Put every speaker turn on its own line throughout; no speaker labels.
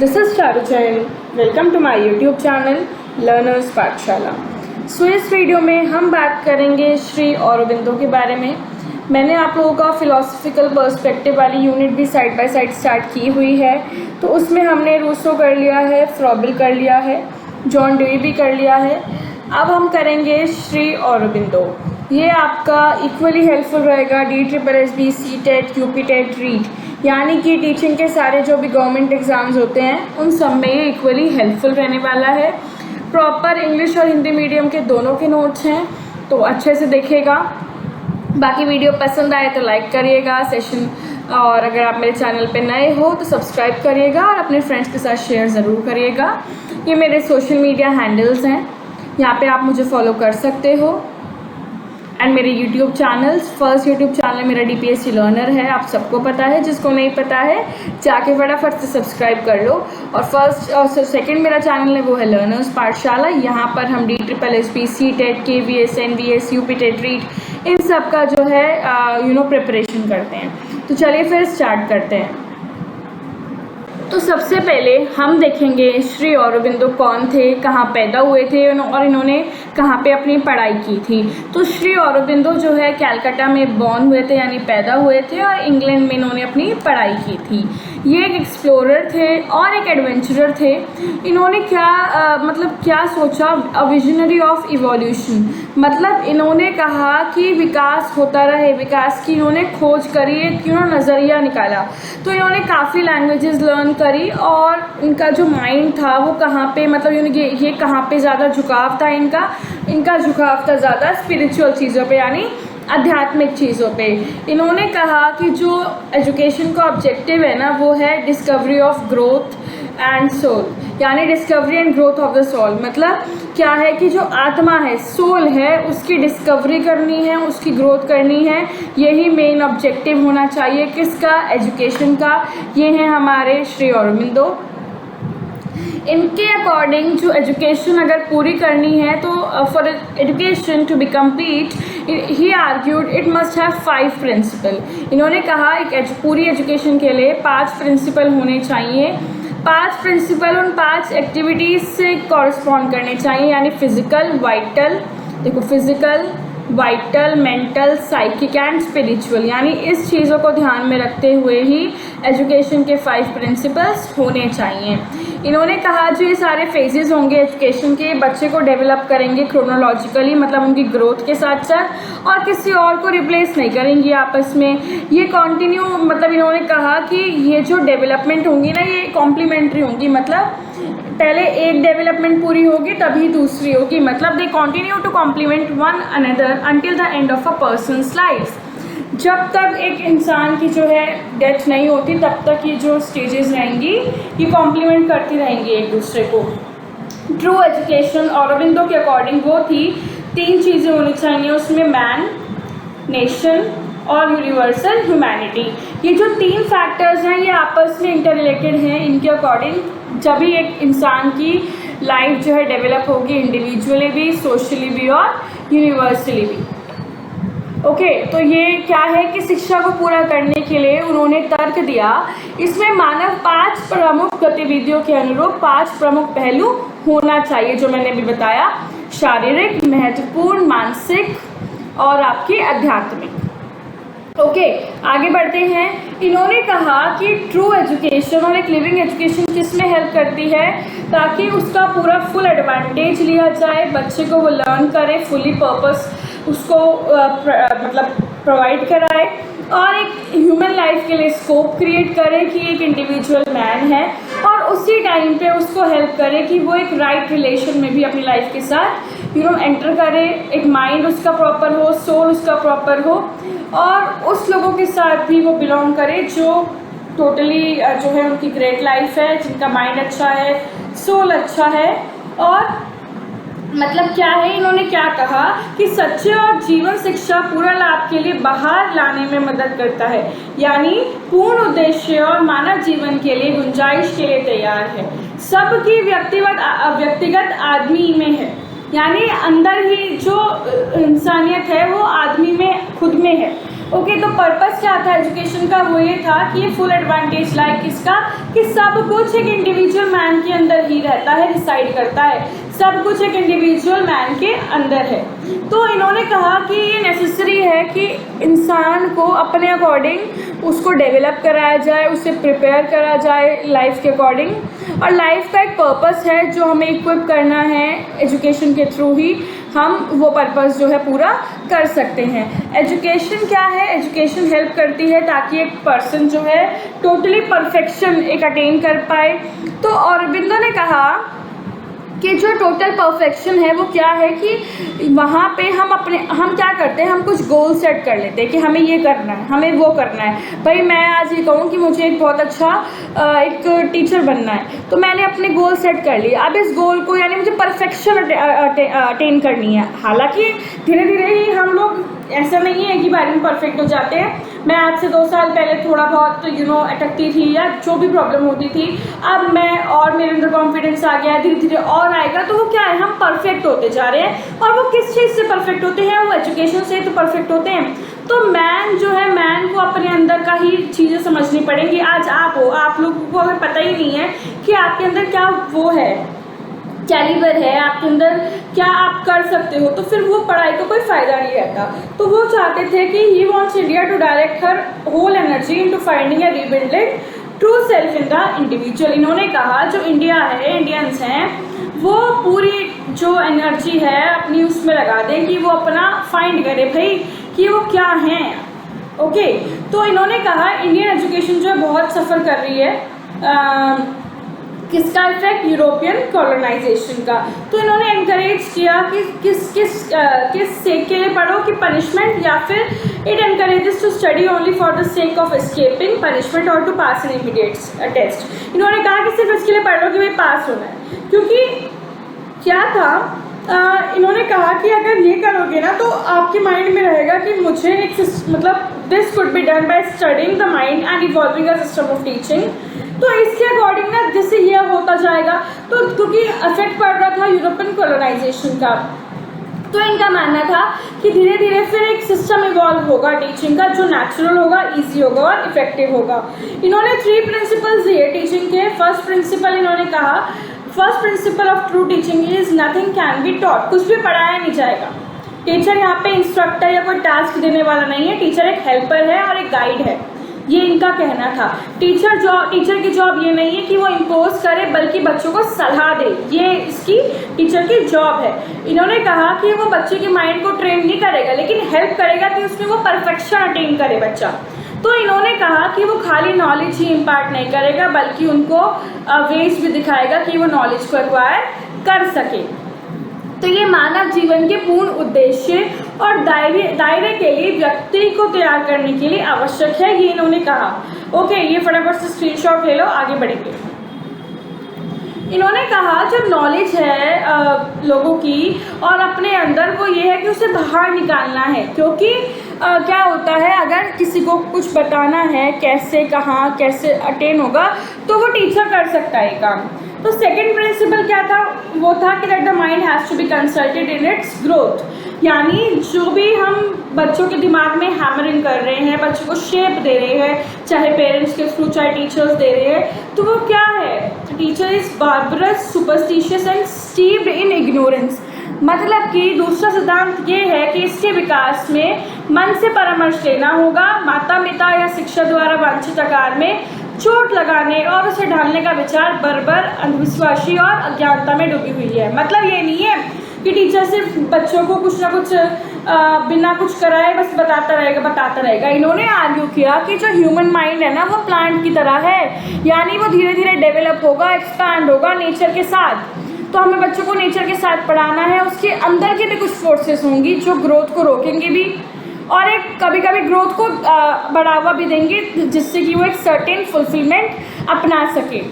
This is Charu Jain. Welcome to my YouTube channel Learners पाठशाला। इस video में हम बात करेंगे श्री औरोबिंदो के बारे में। मैंने आप लोगों का फिलोसफिकल पर्सपेक्टिव वाली यूनिट भी साइड बाय साइड स्टार्ट की हुई है, तो उसमें हमने रूसो कर लिया है, फ्रॉबल कर लिया है, जॉन ड्यूई भी कर लिया है। अब हम करेंगे श्री औरोबिंदो। ये आपका इक्वली हेल्पफुल रहेगा DSSB, CTET, UPTET, रीट, यानी कि टीचिंग के सारे जो भी गवर्नमेंट एग्ज़ाम्स होते हैं उन सब में ये इक्वली हेल्पफुल रहने वाला है। प्रॉपर इंग्लिश और हिंदी मीडियम के दोनों के नोट्स हैं, तो अच्छे से देखिएगा। बाकी वीडियो पसंद आए तो लाइक करिएगा सेशन, और अगर आप मेरे चैनल पे नए हो तो सब्सक्राइब करिएगा और अपने फ्रेंड्स के साथ शेयर ज़रूर करिएगा। ये मेरे सोशल मीडिया हैंडल्स हैं, यहाँ पे आप मुझे फॉलो कर सकते हो। एंड मेरे YouTube channels, first YouTube channel मेरा DPSC लर्नर है, आप सबको पता है। जिसको नहीं पता है जाके फटाफट से सब्सक्राइब कर लो। और फर्स्ट और सेकंड मेरा चैनल है वो है लर्नर्स पाठशाला। यहाँ पर हम DSSB, CTET, KVS, NVS, UPTET, REET, इन सब का जो है प्रिपरेशन करते हैं। तो चलिए फिर स्टार्ट करते हैं। तो सबसे पहले हम देखेंगे श्री औरोबिंदो कौन थे, कहाँ पैदा हुए थे और इन्होंने कहाँ पे अपनी पढ़ाई की थी। तो श्री औरोबिंदो जो है कलकत्ता में बॉर्न हुए थे, यानी पैदा हुए थे, और इंग्लैंड में इन्होंने अपनी पढ़ाई की थी। ये एक एक्सप्लोरर थे और एक एडवेंचरर थे। इन्होंने क्या सोचा, अ विजनरी ऑफ इवोल्यूशन, मतलब इन्होंने कहा कि विकास होता रहे, विकास की इन्होंने खोज करी, एक नज़रिया निकाला। तो इन्होंने काफ़ी लैंग्वेजेस लर्न करी और इनका जो माइंड था वो कहाँ पे, मतलब ये कहाँ पे ज़्यादा झुकाव था इनका झुकाव था ज़्यादा स्पिरिचुअल चीज़ों पे, यानी आध्यात्मिक चीज़ों पे। इन्होंने कहा कि जो एजुकेशन का ऑब्जेक्टिव है ना, वो है discovery of growth and soul, यानी discovery and growth of the soul. मतलब क्या है कि जो आत्मा है, सोल है, उसकी डिस्कवरी करनी है, उसकी ग्रोथ करनी है। यही मेन ऑब्जेक्टिव होना चाहिए किसका, एजुकेशन का। ये हैं हमारे श्री औरोबिंदो। इनके अकॉर्डिंग जो एजुकेशन अगर पूरी करनी है तो for education to be complete he argued it must have 5 principle. इन्होंने कहा एक पूरी एजुकेशन के लिए 5 प्रिंसिपल होने चाहिए। 5 प्रिंसिपल उन 5 एक्टिविटीज़ से कॉरस्पॉन्ड करने चाहिए, यानी physical, vital, physical, vital, mental, psychic and spiritual, यानी इस चीज़ों को ध्यान में रखते हुए ही एजुकेशन के 5 प्रिंसिपल्स होने चाहिए। इन्होंने कहा जो ये सारे फेजेस होंगे एजुकेशन के, बच्चे को डेवलप करेंगे क्रोनोलॉजिकली, मतलब उनकी ग्रोथ के साथ साथ, और किसी और को रिप्लेस नहीं करेंगी आपस में। ये कंटिन्यू, मतलब इन्होंने कहा कि ये जो डेवलपमेंट होंगी ना, ये कॉम्प्लीमेंट्री होंगी, मतलब पहले एक डेवलपमेंट पूरी होगी तभी दूसरी होगी, मतलब they continue to compliment one another until the end of a person's life. जब तक एक इंसान की जो है डेथ नहीं होती तब तक ये जो स्टेजेस रहेंगी ये कॉम्प्लीमेंट करती रहेंगी एक दूसरे को। ट्रू एजुकेशन औरोबिंदो के अकॉर्डिंग वो थी 3 चीज़ें होनी चाहिए उसमें, मैन, नेशन और यूनिवर्सल ह्यूमैनिटी। ये जो 3 फैक्टर्स हैं ये आपस में इंटर रिलेटेड हैं इनके अकॉर्डिंग। जब भी एक इंसान की लाइफ जो है डेवलप होगी, इंडिविजुअली भी, सोशली भी और यूनिवर्सली भी। ओके, तो ये क्या है कि शिक्षा को पूरा करने के लिए उन्होंने तर्क दिया, इसमें मानव 5 प्रमुख गतिविधियों के अनुरूप 5 प्रमुख पहलू होना चाहिए, जो मैंने अभी बताया, शारीरिक, महत्वपूर्ण, मानसिक और आपकी आध्यात्मिक। ओके, आगे बढ़ते हैं। इन्होंने कहा कि ट्रू एजुकेशन और एक लिविंग एजुकेशन किस में हेल्प करती है, ताकि उसका पूरा फुल एडवांटेज लिया जाए, बच्चे को वो लर्न करे, फुली पर्पस उसको मतलब प्रोवाइड कराए, और एक ह्यूमन लाइफ के लिए स्कोप क्रिएट करे कि एक इंडिविजुअल मैन है, और उसी टाइम पे उसको हेल्प करे कि वो एक राइट रिलेशन में भी अपनी लाइफ के साथ एंटर करे, एक माइंड उसका प्रॉपर हो, सोल उसका प्रॉपर हो, और उस लोगों के साथ भी वो बिलोंग करे जो टोटली जो है उनकी ग्रेट लाइफ है, जिनका माइंड अच्छा है, सोल अच्छा है। और मतलब क्या है, इन्होंने क्या कहा कि सच्चे और जीवन शिक्षा पूरा लाभ के लिए बाहर लाने में मदद करता है, यानी पूर्ण उद्देश्य और मानव जीवन के लिए गुंजाइश के लिए तैयार है। सबकी व्यक्तिगत आदमी में है, यानी अंदर ही जो इंसानियत है वो आदमी में खुद में है, ओके, तो पर्पस क्या था एजुकेशन का? वो ये था कि ये फुल एडवांटेज लाइक किसका, कि सब कुछ एक इंडिविजुअल मैन के अंदर ही रहता है, डिसाइड करता है, सब कुछ एक इंडिविजुअल मैन के अंदर है। तो इन्होंने कहा कि ये नेसेसरी है कि इंसान को अपने अकॉर्डिंग उसको डेवलप कराया जाए, उसे प्रिपेयर करा जाए लाइफ के अकॉर्डिंग, और लाइफ का एक पर्पस है जो हमें इक्विप करना है एजुकेशन के थ्रू ही हम वो पर्पस जो है पूरा कर सकते हैं। एजुकेशन क्या है? एजुकेशन हेल्प करती है ताकि एक पर्सन जो है टोटली परफेक्शन एक अटेन कर पाए। तो औरबिंदो ने कहा कि जो टोटल परफेक्शन है वो क्या है कि वहाँ पे हम क्या करते हैं, हम कुछ गोल सेट कर लेते हैं कि हमें ये करना है, हमें वो करना है। भाई मैं आज ये कहूँ कि मुझे एक बहुत अच्छा एक टीचर बनना है, तो मैंने अपने गोल सेट कर लिया। अब इस गोल को यानी मुझे परफेक्शन अटेन करनी है। हालांकि धीरे धीरे ही हम लोग, ऐसा नहीं है कि बारे में परफेक्ट हो जाते हैं। मैं आज से 2 साल पहले थोड़ा बहुत अटकती थी या जो भी प्रॉब्लम होती थी, अब मैं और मेरे अंदर कॉन्फिडेंस आ गया, धीरे धीरे और आएगा। तो वो क्या है, हम परफेक्ट होते जा रहे हैं। और वो किस चीज़ से परफेक्ट होते हैं? वो एजुकेशन से तो परफेक्ट होते हैं। तो मैन जो है, मैन को अपने अंदर का ही चीज़ें समझनी पड़ेंगी। आज आप लोगों को अगर पता ही नहीं है कि आपके अंदर क्या वो है, कैलिबर है, आपके अंदर क्या आप कर सकते हो, तो फिर वो पढ़ाई का कोई फ़ायदा नहीं रहता। तो वो चाहते थे कि he wants India to direct her whole energy into finding and rebuilding true self in the individual. इन्होंने कहा जो इंडिया है, इंडियंस हैं, वो पूरी जो एनर्जी है अपनी उसमें लगा दें कि वो अपना फाइंड करे भाई कि वो क्या हैं। ओके, तो इन्होंने कहा इंडियन एजुकेशन जो है बहुत सफ़र कर रही है किसका इफेक्ट? यूरोपियन कॉलोनाइजेशन का। तो इन्होंने एनकरेज किया कि किस सेक के लिए पढ़ो, कि पनिशमेंट, या फिर it encourages to study only for the sake of escaping punishment और to pass an immediate test. इन्होंने कहा कि सिर्फ इसके लिए पढ़ लो कि भाई पास होना है। क्योंकि क्या था, इन्होंने कहा कि अगर ये करोगे ना तो आपके माइंड में रहेगा कि मुझे एक this could be done by studying the mind and evolving a system of teaching. तो इसके अकॉर्डिंग ना जैसे ये होता जाएगा, तो क्योंकि इफेक्ट पड़ रहा था यूरोपियन कॉलोनाइजेशन का, तो इनका मानना था कि धीरे धीरे फिर एक सिस्टम इवॉल्व होगा टीचिंग का जो नेचुरल होगा, इजी होगा और इफेक्टिव होगा। इन्होंने 3 प्रिंसिपल्स दिए टीचिंग के। फर्स्ट प्रिंसिपल इन्होंने कहा, first principle of true teaching is nothing can be taught. कुछ भी पढ़ाया नहीं जाएगा। टीचर यहाँ पे इंस्ट्रक्टर या कोई टास्क देने वाला नहीं है, टीचर एक हेल्पर है और एक गाइड है, ये इनका कहना था। टीचर की जॉब ये नहीं है कि वो इम्पोज करे, बल्कि बच्चों को सलाह दे, ये इसकी टीचर की जॉब है। इन्होंने कहा कि वो बच्चे के माइंड को ट्रेन नहीं करेगा, लेकिन हेल्प करेगा कि उसमें वो परफेक्शन अटेन करे बच्चा। तो इन्होंने कहा कि वो खाली नॉलेज ही इम्पार्ट नहीं करेगा, बल्कि उनको वेज भी दिखाएगा कि वो नॉलेज को एक्वायर कर सके। तो ये मानव जीवन के पूर्ण उद्देश्य और दायरे के लिए व्यक्ति को तैयार करने के लिए आवश्यक है, ये इन्होंने कहा। ओके, ये फटाफट से स्क्रीनशॉट ले लो, आगे बढ़ेंगे। इन्होंने कहा जो नॉलेज है लोगों की और अपने अंदर, वो ये है कि उसे बाहर निकालना है। क्योंकि क्या होता है, अगर किसी को कुछ बताना है कैसे, कहाँ, कैसे अटेन होगा, तो वो टीचर कर सकता है काम। तो सेकंड प्रिंसिपल क्या था? वो था कि that the mind has to be consulted in its growth. यानी जो भी हम बच्चों के दिमाग में हैमरिंग कर रहे हैं, बच्चों को शेप दे रहे हैं, चाहे पेरेंट्स के थ्रू चाहे टीचर्स दे रहे हैं, तो वो क्या है? Teacher is barbarous, superstitious and stewed in ignorance. मतलब कि दूसरा सिद्धांत ये है कि इसके विकास में मन से परामर्श लेना होगा। माता पिता या शिक्षा द्वारा वांछित आकार में चोट लगाने और उसे ढालने का विचार बर्बर, अंधविश्वासी और अज्ञानता में डूबी हुई है। मतलब ये नहीं है कि टीचर सिर्फ बच्चों को कुछ ना कुछ बिना कुछ कराए बस बताता रहेगा। इन्होंने आर्ग्यू किया कि जो ह्यूमन माइंड है ना, वो प्लांट की तरह है, यानी वो धीरे धीरे डेवलप होगा, एक्सपैंड होगा नेचर के साथ। तो हमें बच्चों को नेचर के साथ पढ़ाना है। उसके अंदर की भी कुछ फोर्सेस होंगी जो ग्रोथ को रोकेंगे भी, और एक कभी कभी ग्रोथ को बढ़ावा भी देंगे, जिससे कि वो एक सर्टेन फुलफिलमेंट अपना सके।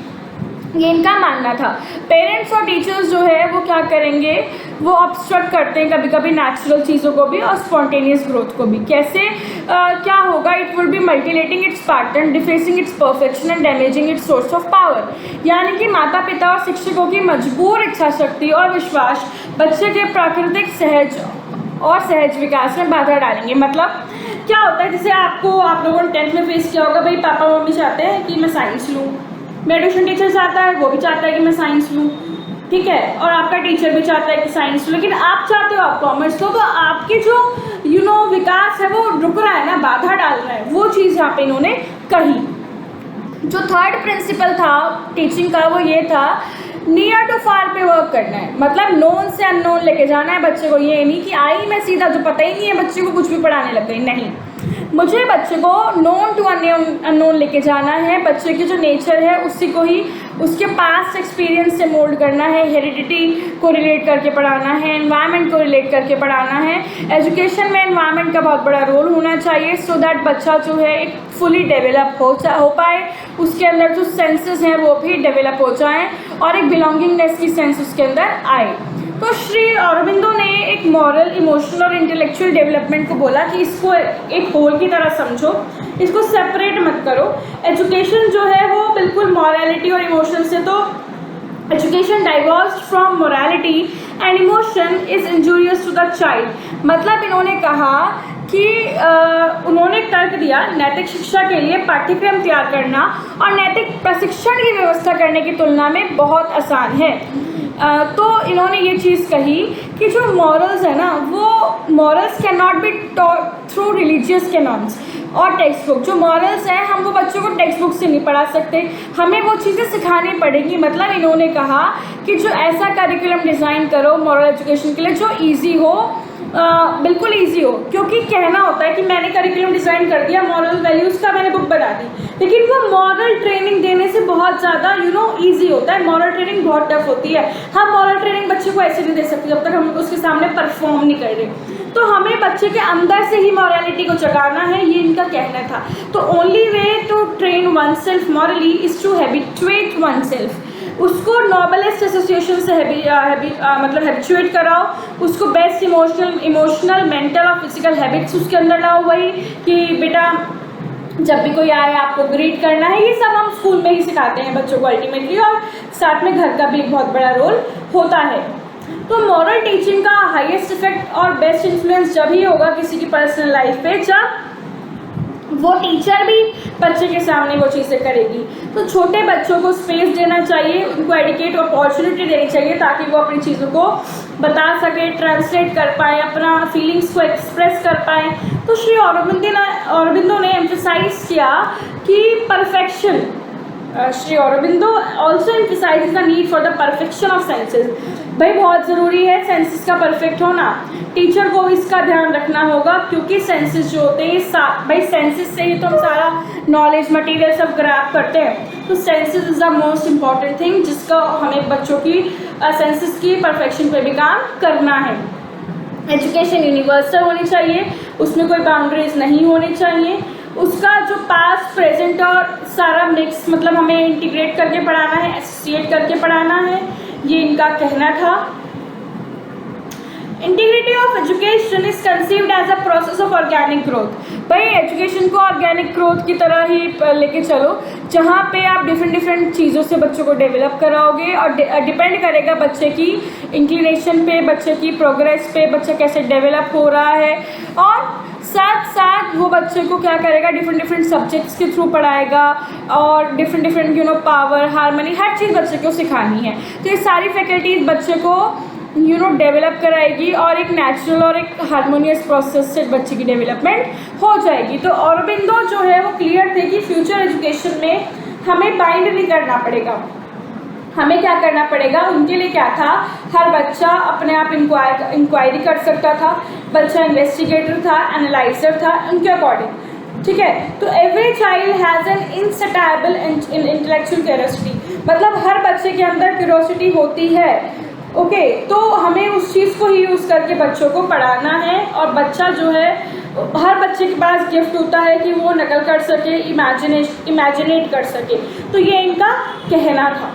ये इनका मानना था। पेरेंट्स और टीचर्स जो है वो क्या करेंगे, वो ऑब्स्ट्रक्ट करते हैं कभी कभी नेचुरल चीज़ों को भी और स्पॉन्टेनियस ग्रोथ को भी। कैसे क्या होगा? It will be mutilating its pattern, defacing its perfection and damaging its source of power. यानी कि माता पिता और शिक्षकों की मजबूर इच्छा शक्ति और विश्वास बच्चे के प्राकृतिक सहज विकास में बाधा डालेंगे। मतलब क्या होता है, जैसे आप लोगों ने 10th में फेस किया होगा, भाई पापा मम्मी चाहते हैं कि मैं साइंस लूँ, मेरा ट्यूशन टीचर चाहता है, वो भी चाहता है कि मैं साइंस लूँ, ठीक है, और आपका टीचर भी चाहता है कि साइंस लूँ, लेकिन आप चाहते हो आप कॉमर्स लो, तो आपके जो विकास है वो रुक रहा है ना, बाधा डाल रहा है, वो चीज़ यहाँ पे इन्होंने कही। जो थर्ड प्रिंसिपल था टीचिंग का वो ये था, नियर टू फार पे वर्क करना है, मतलब नोन से अननोन लेके जाना है बच्चे को। ये नहीं कि आई मैं सीधा जो पता ही नहीं है बच्चे को कुछ भी पढ़ाने लग गई, नहीं, मुझे बच्चे को नोन टू अननोन लेके जाना है, बच्चे की जो नेचर है उसी को ही उसके पास्ट एक्सपीरियंस से मोल्ड करना है, हेरिडिटी को रिलेट करके पढ़ाना है, एनवायरनमेंट को रिलेट करके पढ़ाना है। एजुकेशन में एनवायरनमेंट का बहुत बड़ा रोल होना चाहिए, सो दैट बच्चा जो है एक फुली डेवलप हो पाए, उसके अंदर जो सेंसेस हैं वो भी डेवलप हो जाएं और एक बिलोंगिंगनेस की सेंस उसके अंदर आए। तो श्री अरबिंदो ने एक मॉरल, इमोशनल और इंटेलेक्चुअल डेवलपमेंट को बोला कि इसको एक होल की तरह समझो, इसको सेपरेट मत करो। एजुकेशन जो है वो बिल्कुल मॉरलिटी और इमोशन से, तो education divorced from morality and emotion is injurious to the child. मतलब इन्होंने कहा कि उन्होंने तर्क दिया नैतिक शिक्षा के लिए पाठ्यक्रम तैयार करना और नैतिक प्रशिक्षण की व्यवस्था करने की तुलना में बहुत आसान है। तो इन्होंने ये चीज़ कही कि जो मॉरल्स है ना, वो morals can not be taught through religious canons और टेक्स्ट बुक। जो मॉरल्स हैं हम वो बच्चों को टेक्स्ट बुक से नहीं पढ़ा सकते, हमें वो चीज़ें सिखानी पड़ेंगी। मतलब इन्होंने कहा कि जो ऐसा करिकुलम डिज़ाइन करो मॉरल एजुकेशन के लिए जो ईजी हो, बिल्कुल ईजी हो, क्योंकि कहना होता है कि मैंने करिकुलम डिज़ाइन कर दिया, मॉरल वैल्यूज़ का मैंने बुक बना दी, लेकिन वो मॉरल ट्रेनिंग देने से बहुत ज़्यादा ईजी होता है। मॉरल ट्रेनिंग बहुत टफ होती है। हम मॉरल ट्रेनिंग बच्चे को ऐसे नहीं दे सकते जब तक हम उसके सामने परफॉर्म नहीं कर रहे। तो हमें बच्चे के अंदर से ही मॉरलिटी को जगाना है, ये इनका कहना था। तो only way to train oneself morally is to habituate oneself. उसको नोबलिस्ट एसोसिएशन से मतलब हैबिचुएट कराओ, उसको बेस्ट इमोशनल मेंटल और फिजिकल हैबिट्स उसके अंदर लाओ। वही कि बेटा जब भी कोई आए आपको ग्रीट करना है, ये सब हम स्कूल में ही सिखाते हैं बच्चों को अल्टीमेटली, और साथ में घर का भी एक बहुत बड़ा रोल होता है। तो मॉरल टीचिंग का हाईएस्ट इफेक्ट और बेस्ट इन्फ्लुएंस जब ही होगा किसी की पर्सनल लाइफ पे, जब वो टीचर भी बच्चे के सामने वो चीज़ें करेगी। तो छोटे बच्चों को स्पेस देना चाहिए, उनको एडिकेट अपॉर्चुनिटी देनी चाहिए ताकि वो अपनी चीज़ों को बता सके, ट्रांसलेट कर पाए, अपना फीलिंग्स को एक्सप्रेस कर पाए। तो श्री अरबिंदो ने एम्फसाइज किया कि perfection, Shri Aurobindo also emphasize the need for the perfection of senses. भाई बहुत ज़रूरी है सेंसेस का परफेक्ट होना, टीचर को इसका ध्यान रखना होगा, क्योंकि सेंसेस जो होते हैं भाई सेंसेस से ही तो हम सारा नॉलेज मटेरियल सब ग्रैब करते हैं। तो senses is the most important thing जिसका हमें बच्चों की सेंसेस की परफेक्शन पे भी काम करना है। एजुकेशन यूनिवर्सल होनी चाहिए, उसमें कोई बाउंड्रीज नहीं होनी चाहिए, उसका जो पास्ट प्रेजेंट और सारा मिक्स मतलब हमें इंटीग्रेट करके पढ़ाना है, एसोसिएट करके पढ़ाना है, ये इनका कहना था। Integrity of education is conceived as a process of organic growth. भाई एजुकेशन को ऑर्गेनिक ग्रोथ की तरह ही लेके चलो, जहाँ पे आप डिफरेंट चीज़ों से बच्चों को डेवलप कराओगे और डिपेंड करेगा बच्चे की इंक्लिनेशन पे, बच्चे की प्रोग्रेस पे, बच्चा कैसे डेवलप हो रहा है, और साथ साथ वो बच्चे को क्या करेगा, डिफरेंट सब्जेक्ट्स के थ्रू पढ़ाएगा और डिफरेंट पावर, हारमोनी, हर चीज़ बच्चे को सिखानी है। तो ये सारी फैकल्टीज़ बच्चे को डेवलप कराएगी और एक नेचुरल और एक हारमोनियस प्रोसेस से बच्चे की डेवलपमेंट हो जाएगी। तो अरबिंदो जो है वो क्लियर थे कि फ्यूचर एजुकेशन में हमें बाइंड नहीं करना पड़ेगा, हमें क्या करना पड़ेगा, उनके लिए क्या था, हर बच्चा अपने आप इंक्वायरी कर सकता था, बच्चा इन्वेस्टिगेटर था, एनालाइजर था उनके अकॉर्डिंग, ठीक है। तो every child has an insatiable intellectual curiosity, मतलब हर बच्चे के अंदर क्यूरियोसिटी होती है, ओके। तो हमें उस चीज़ को ही यूज़ करके बच्चों को पढ़ाना है, और बच्चा जो है हर बच्चे के पास गिफ्ट होता है कि वो नकल कर सके, इमेजिनेट कर सके। तो ये इनका कहना था।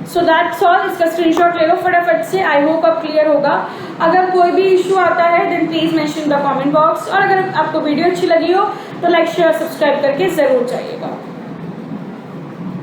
So that's all. इसका स्क्रीनशॉट ले लो फटाफट से, आई होप अब क्लियर होगा। अगर कोई भी इशू आता है then please mention the comment box, और अगर आपको वीडियो अच्छी लगी हो तो लाइक शेयर सब्सक्राइब करके ज़रूर जाइएगा।